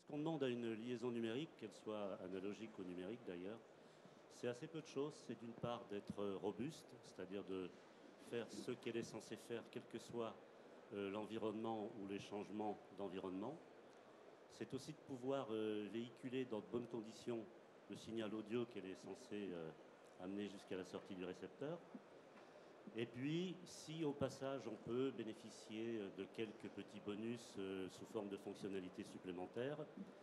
qu'on demande à une liaison numérique, qu'elle soit analogique ou numérique d'ailleurs, c'est assez peu de choses. C'est d'une part d'être robuste, c'est-à-dire de faire ce qu'elle est censée faire, quel que soit l'environnement ou les changements d'environnement. C'est aussi de pouvoir véhiculer dans de bonnes conditions le signal audio qu'elle est censée amener jusqu'à la sortie du récepteur. Et puis, si au passage on peut bénéficier de quelques petits bonus sous forme de fonctionnalités supplémentaires,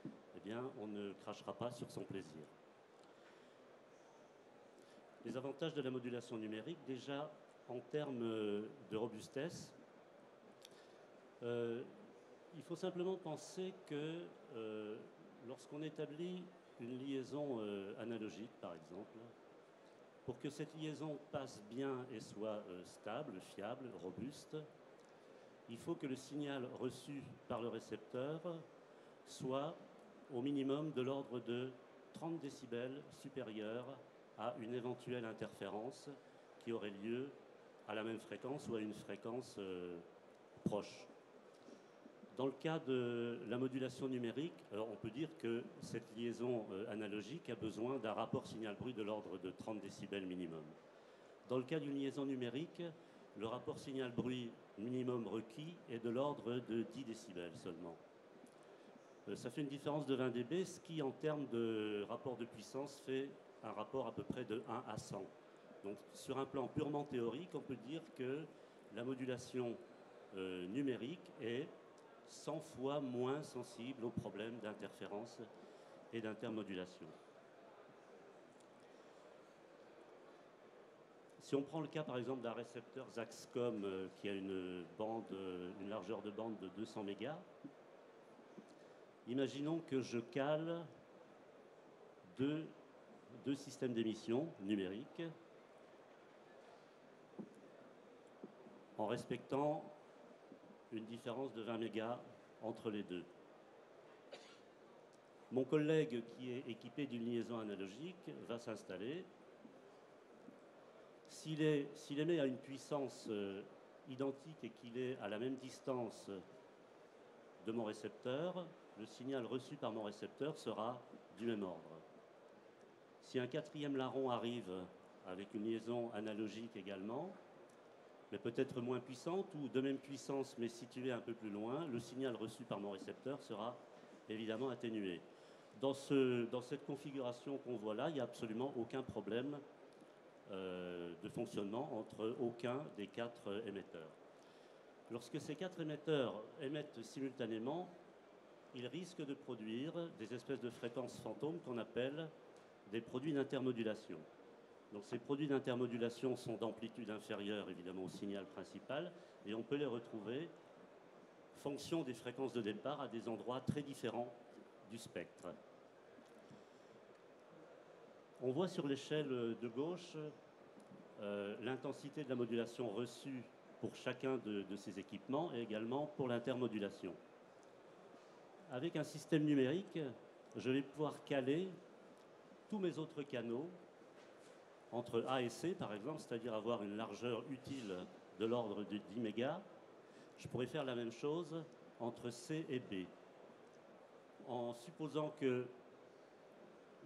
eh bien, on ne crachera pas sur son plaisir. Les avantages de la modulation numérique, déjà en termes de robustesse, il faut simplement penser que lorsqu'on établit une liaison analogique, par exemple, pour que cette liaison passe bien et soit stable, fiable, robuste, il faut que le signal reçu par le récepteur soit au minimum de l'ordre de 30 décibels supérieur à une éventuelle interférence qui aurait lieu à la même fréquence ou à une fréquence proche. Dans le cas de la modulation numérique, alors on peut dire que cette liaison analogique a besoin d'un rapport signal-bruit de l'ordre de 30 décibels minimum. Dans le cas d'une liaison numérique, le rapport signal-bruit minimum requis est de l'ordre de 10 décibels seulement. Ça fait une différence de 20 dB, ce qui en termes de rapport de puissance fait un rapport à peu près de 1 à 100. Donc sur un plan purement théorique, on peut dire que la modulation numérique est 100 fois moins sensible aux problèmes d'interférence et d'intermodulation. Si on prend le cas par exemple d'un récepteur ZAXCOM qui a une largeur de bande de 200 mégas, imaginons que je cale deux systèmes d'émission numériques en respectant une différence de 20 mégas entre les deux. Mon collègue qui est équipé d'une liaison analogique va s'installer. S'il émet à une puissance identique et qu'il est à la même distance de mon récepteur, le signal reçu par mon récepteur sera du même ordre. Si un quatrième larron arrive avec une liaison analogique également, mais peut-être moins puissante ou de même puissance mais située un peu plus loin, le signal reçu par mon récepteur sera évidemment atténué. Dans cette configuration qu'on voit là, il n'y a absolument aucun problème de fonctionnement entre aucun des quatre émetteurs. Lorsque ces quatre émetteurs émettent simultanément, ils risquent de produire des espèces de fréquences fantômes qu'on appelle des produits d'intermodulation. Donc ces produits d'intermodulation sont d'amplitude inférieure évidemment au signal principal et on peut les retrouver fonction des fréquences de départ à des endroits très différents du spectre. On voit sur l'échelle de gauche l'intensité de la modulation reçue pour chacun de ces équipements et également pour l'intermodulation. Avec un système numérique, je vais pouvoir caler tous mes autres canaux entre A et C, par exemple, c'est-à-dire avoir une largeur utile de l'ordre de 10 mégas. Je pourrais faire la même chose entre C et B. En supposant que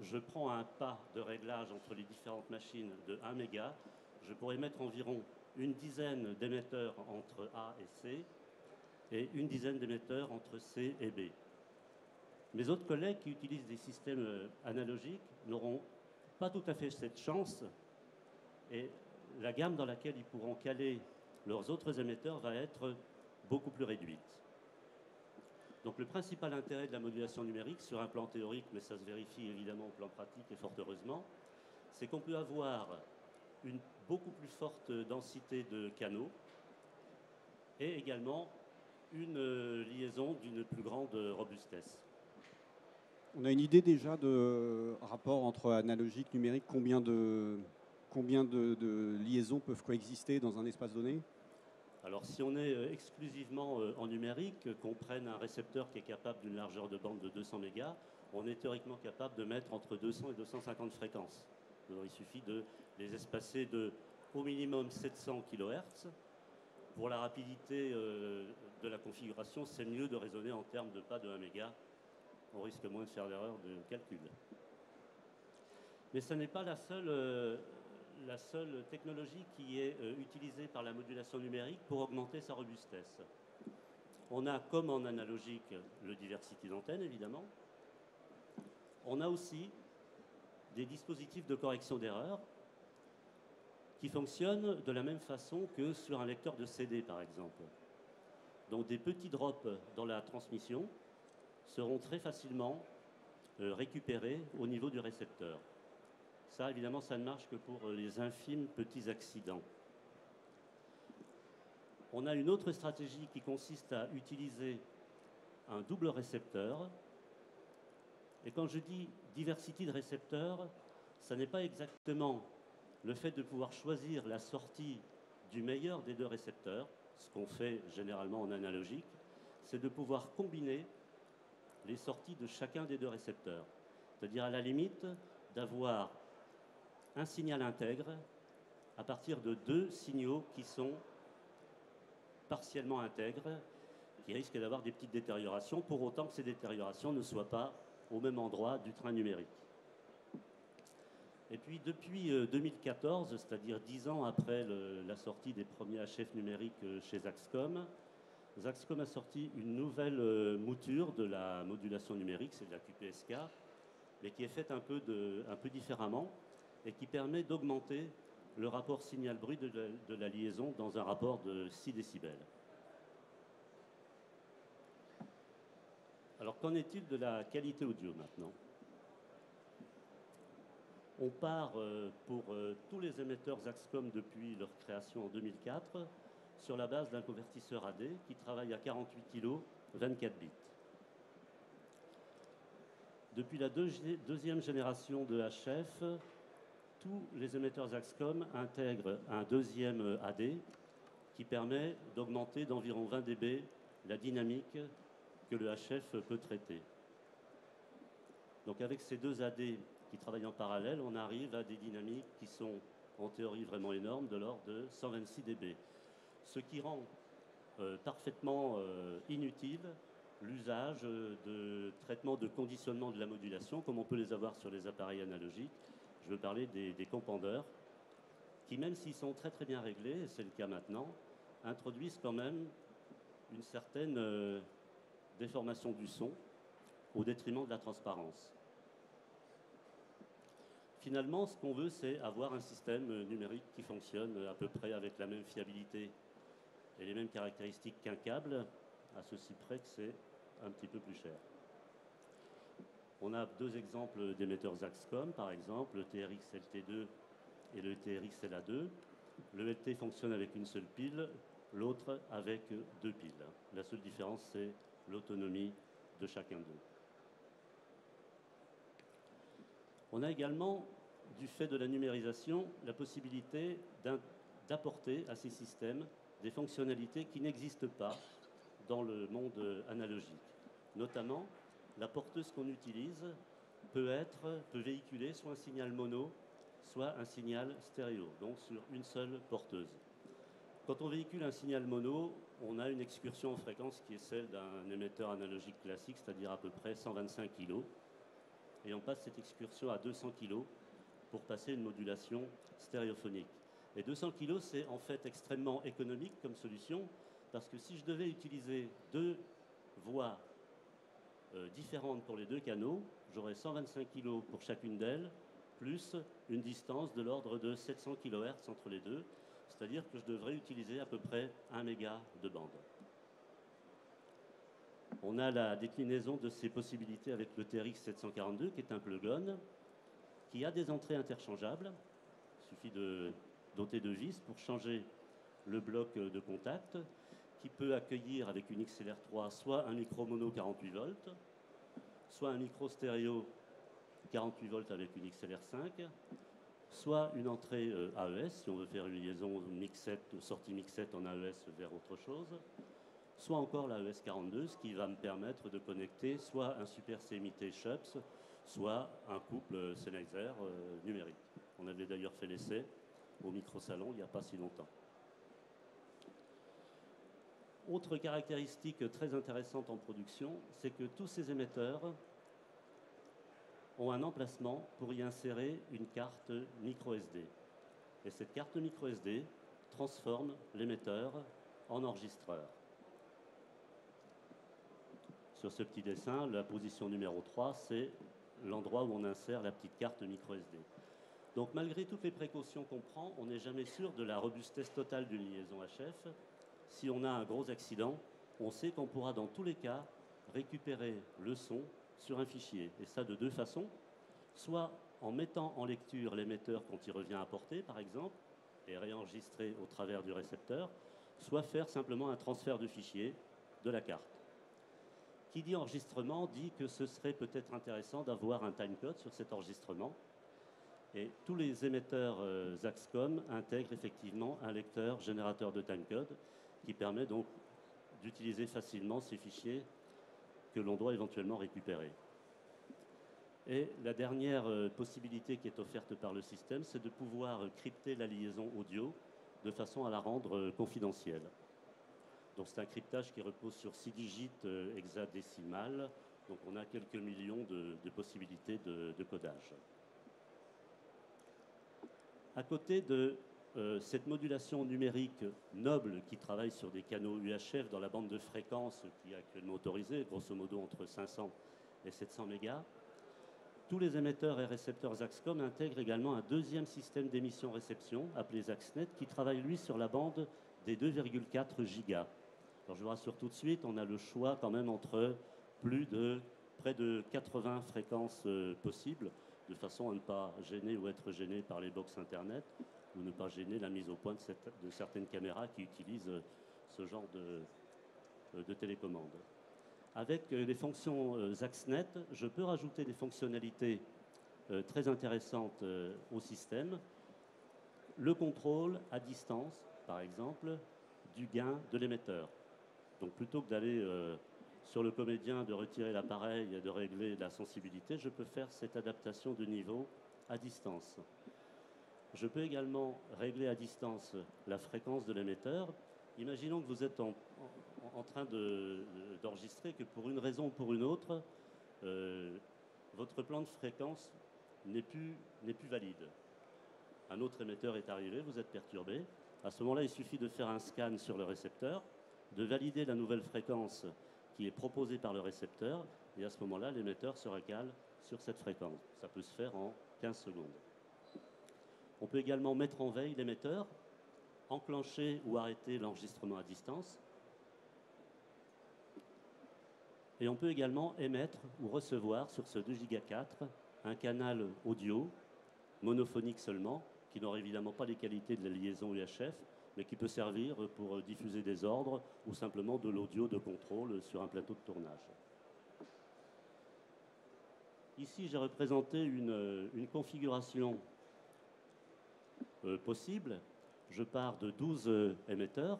je prends un pas de réglage entre les différentes machines de 1 méga, je pourrais mettre environ une dizaine d'émetteurs entre A et C et une dizaine d'émetteurs entre C et B. Mes autres collègues qui utilisent des systèmes analogiques n'auront pas tout à fait cette chance et la gamme dans laquelle ils pourront caler leurs autres émetteurs va être beaucoup plus réduite. Donc le principal intérêt de la modulation numérique sur un plan théorique, mais ça se vérifie évidemment au plan pratique et fort heureusement, c'est qu'on peut avoir une beaucoup plus forte densité de canaux et également une liaison d'une plus grande robustesse. On a une idée déjà de rapport entre analogique, numérique, combien de liaisons peuvent coexister dans un espace donné? Alors si on est exclusivement en numérique, qu'on prenne un récepteur qui est capable d'une largeur de bande de 200 mégas, on est théoriquement capable de mettre entre 200 et 250 fréquences. Alors, il suffit de les espacer de au minimum 700 kHz. Pour la rapidité de la configuration, c'est mieux de raisonner en termes de pas de 1 méga on risque moins de faire d'erreurs de calcul. Mais ce n'est pas la seule technologie qui est utilisée par la modulation numérique pour augmenter sa robustesse. On a, comme en analogique, le diversity d'antenne, évidemment. On a aussi des dispositifs de correction d'erreurs qui fonctionnent de la même façon que sur un lecteur de CD, par exemple. Donc des petits drops dans la transmission seront très facilement récupérés au niveau du récepteur. Ça, évidemment, ça ne marche que pour les infimes petits accidents. On a une autre stratégie qui consiste à utiliser un double récepteur. Et quand je dis diversité de récepteurs, ça n'est pas exactement le fait de pouvoir choisir la sortie du meilleur des deux récepteurs, ce qu'on fait généralement en analogique, c'est de pouvoir combiner les sorties de chacun des deux récepteurs. C'est-à-dire à la limite d'avoir un signal intègre à partir de deux signaux qui sont partiellement intègres, qui risquent d'avoir des petites détériorations, pour autant que ces détériorations ne soient pas au même endroit du train numérique. Et puis depuis 2014, c'est-à-dire 10 ans après la sortie des premiers HF numériques chez Zaxcom, Zaxcom a sorti une nouvelle mouture de la modulation numérique, c'est de la QPSK, mais qui est faite un peu différemment et qui permet d'augmenter le rapport signal-bruit de la liaison dans un rapport de 6 décibels. Alors qu'en est-il de la qualité audio maintenant ? On part pour tous les émetteurs Zaxcom depuis leur création en 2004 sur la base d'un convertisseur AD qui travaille à 48 kg, 24 bits. Depuis la deuxième génération de HF, tous les émetteurs Zaxcom intègrent un deuxième AD qui permet d'augmenter d'environ 20 dB la dynamique que le HF peut traiter. Donc avec ces deux AD qui travaillent en parallèle, on arrive à des dynamiques qui sont en théorie vraiment énormes, de l'ordre de 126 dB. Ce qui rend parfaitement inutile l'usage de traitements de conditionnement de la modulation, comme on peut les avoir sur les appareils analogiques. Je veux parler des compandeurs, qui même s'ils sont très très bien réglés, et c'est le cas maintenant, introduisent quand même une certaine déformation du son au détriment de la transparence. Finalement, ce qu'on veut, c'est avoir un système numérique qui fonctionne à peu près avec la même fiabilité et les mêmes caractéristiques qu'un câble, à ceci près que c'est un petit peu plus cher. On a deux exemples d'émetteurs Zaxcom, par exemple, le TRX LT2 et le TRX LA2. Le LT fonctionne avec une seule pile, l'autre avec deux piles. La seule différence, c'est l'autonomie de chacun d'eux. On a également, du fait de la numérisation, la possibilité d'apporter à ces systèmes des fonctionnalités qui n'existent pas dans le monde analogique. Notamment, la porteuse qu'on utilise peut véhiculer soit un signal mono, soit un signal stéréo, donc sur une seule porteuse. Quand on véhicule un signal mono, on a une excursion en fréquence qui est celle d'un émetteur analogique classique, c'est-à-dire à peu près 125 kg. Et on passe cette excursion à 200 kg pour passer une modulation stéréophonique. Et 200 kg, c'est en fait extrêmement économique comme solution, parce que si je devais utiliser deux voix différentes pour les deux canaux, j'aurais 125 kg pour chacune d'elles, plus une distance de l'ordre de 700 kHz entre les deux, c'est-à-dire que je devrais utiliser à peu près 1 méga de bande. On a la déclinaison de ces possibilités avec le TRX 742, qui est un plug-on, qui a des entrées interchangeables. Il suffit de doter de vis pour changer le bloc de contact, qui peut accueillir avec une XLR3 soit un micro mono 48 volts, soit un micro stéréo 48 volts avec une XLR5, soit une entrée AES, si on veut faire une liaison sortie mixette en AES vers autre chose, soit encore la ES42, ce qui va me permettre de connecter soit un Super CMIT Shups, soit un couple Sennheiser numérique. On avait d'ailleurs fait l'essai au micro-salon il n'y a pas si longtemps. Autre caractéristique très intéressante en production, c'est que tous ces émetteurs ont un emplacement pour y insérer une carte micro SD. Et cette carte micro SD transforme l'émetteur en enregistreur. Sur ce petit dessin, la position numéro 3, c'est l'endroit où on insère la petite carte micro SD. Donc malgré toutes les précautions qu'on prend, on n'est jamais sûr de la robustesse totale d'une liaison HF. Si on a un gros accident, on sait qu'on pourra dans tous les cas récupérer le son sur un fichier. Et ça de deux façons. Soit en mettant en lecture l'émetteur quand il revient à portée, par exemple, et réenregistrer au travers du récepteur, soit faire simplement un transfert de fichier de la carte. Qui dit enregistrement dit que ce serait peut-être intéressant d'avoir un timecode sur cet enregistrement. Et tous les émetteurs Zaxcom intègrent effectivement un lecteur générateur de timecode qui permet donc d'utiliser facilement ces fichiers que l'on doit éventuellement récupérer. Et la dernière possibilité qui est offerte par le système, c'est de pouvoir crypter la liaison audio de façon à la rendre confidentielle. Donc c'est un cryptage qui repose sur 6 digits hexadécimales, donc on a quelques millions de possibilités de codage. À côté de cette modulation numérique noble qui travaille sur des canaux UHF dans la bande de fréquence qui est actuellement autorisée, grosso modo entre 500 et 700 mégas, tous les émetteurs et récepteurs Zaxcom intègrent également un deuxième système d'émission-réception appelé Zaxnet qui travaille lui sur la bande des 2,4 gigas. Alors je vous rassure tout de suite, on a le choix quand même entre près de 80 fréquences possibles, de façon à ne pas gêner ou être gêné par les box internet ou ne pas gêner la mise au point de certaines caméras qui utilisent ce genre de télécommande. Avec les fonctions Zaxnet, je peux rajouter des fonctionnalités très intéressantes au système. Le contrôle à distance, par exemple, du gain de l'émetteur. Donc plutôt que d'aller sur le comédien, de retirer l'appareil et de régler la sensibilité, je peux faire cette adaptation de niveau à distance. Je peux également régler à distance la fréquence de l'émetteur. Imaginons que vous êtes en train d'enregistrer que pour une raison ou pour une autre, votre plan de fréquence n'est plus valide. Un autre émetteur est arrivé, vous êtes perturbé. À ce moment-là, il suffit de faire un scan sur le récepteur, de valider la nouvelle fréquence qui est proposée par le récepteur, et à ce moment-là, l'émetteur se recale sur cette fréquence. Ça peut se faire en 15 secondes. On peut également mettre en veille l'émetteur, enclencher ou arrêter l'enregistrement à distance. Et on peut également émettre ou recevoir sur ce 2 Go 4 un canal audio, monophonique seulement, qui n'aura évidemment pas les qualités de la liaison UHF, mais qui peut servir pour diffuser des ordres ou simplement de l'audio de contrôle sur un plateau de tournage. Ici, j'ai représenté une configuration possible. Je pars de 12 émetteurs,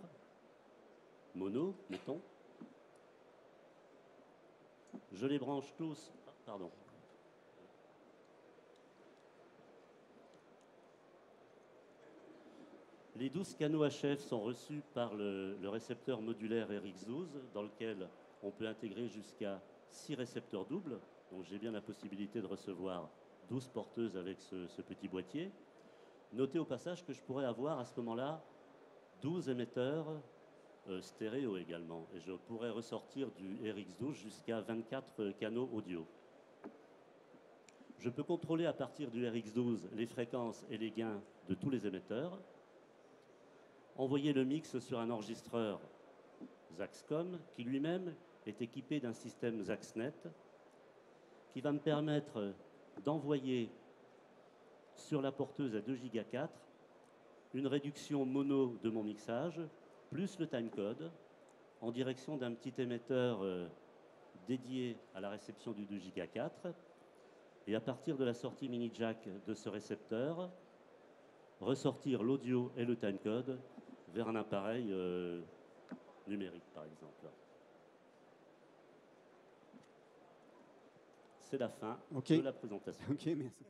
mono, mettons. Je les branche tous. Pardon. Les 12 canaux HF sont reçus par le récepteur modulaire RX12, dans lequel on peut intégrer jusqu'à 6 récepteurs doubles. Donc j'ai bien la possibilité de recevoir 12 porteuses avec ce petit boîtier. Notez au passage que je pourrais avoir à ce moment-là 12 émetteurs stéréo également. Et je pourrais ressortir du RX12 jusqu'à 24 canaux audio. Je peux contrôler à partir du RX12 les fréquences et les gains de tous les émetteurs. Envoyer le mix sur un enregistreur Zaxcom qui lui-même est équipé d'un système Zaxnet qui va me permettre d'envoyer sur la porteuse à 2 Go 4 une réduction mono de mon mixage plus le timecode en direction d'un petit émetteur dédié à la réception du 2 Go 4 et à partir de la sortie mini jack de ce récepteur ressortir l'audio et le timecode vers un appareil numérique, par exemple. C'est la fin de la présentation. Ok, merci.